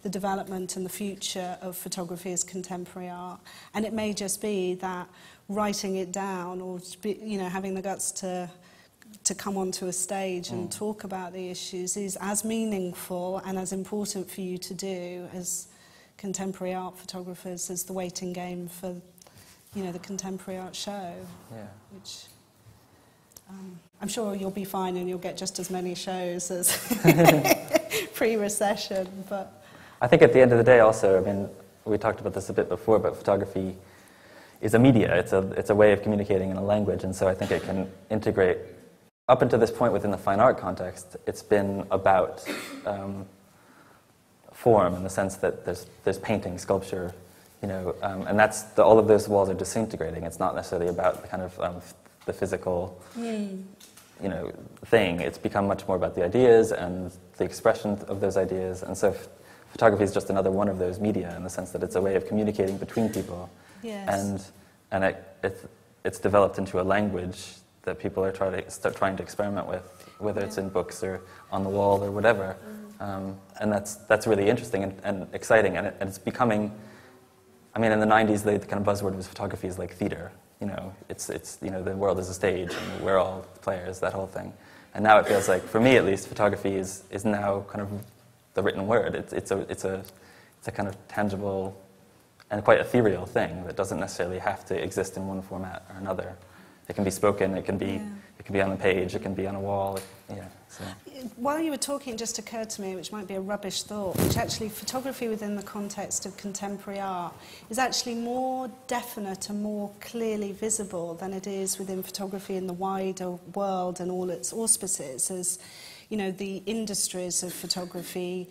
the development and the future of photography as contemporary art. And it may just be that writing it down, or having the guts to come onto a stage and talk about the issues is as meaningful and as important for you to do as contemporary art photographers as the waiting game for, the contemporary art show. Yeah. Which I'm sure you'll be fine and you'll get just as many shows as pre-recession. But I think at the end of the day, also, I mean, we talked about this a bit before, but photography is a media. It's a way of communicating in a language, and so I think it can integrate. Up until this point within the fine art context, it's been about form in the sense that there's painting, sculpture, and that's all of those walls are disintegrating. It's not necessarily about the kind of the physical, thing. It's become much more about the ideas and the expression of those ideas, and so photography is just another one of those media in the sense that it's a way of communicating between people. yes. And it's developed into a language that people are trying to experiment with, whether it's in books or on the wall or whatever. And that's really interesting and exciting, and it's becoming. I mean, in the '90s, the kind of buzzword was photography is like theater. It's the world is a stage and we're all players, that whole thing. And now it feels like, for me at least, photography is now kind of the written word. It's a kind of tangible and quite ethereal thing that doesn't necessarily have to exist in one format or another. It can be spoken, it can be on a page, it can be on a wall. So. While you were talking, it just occurred to me, which might be a rubbish thought, which actually photography within the context of contemporary art is actually more definite and more clearly visible than it is within photography in the wider world and all its auspices, as the industries of photography,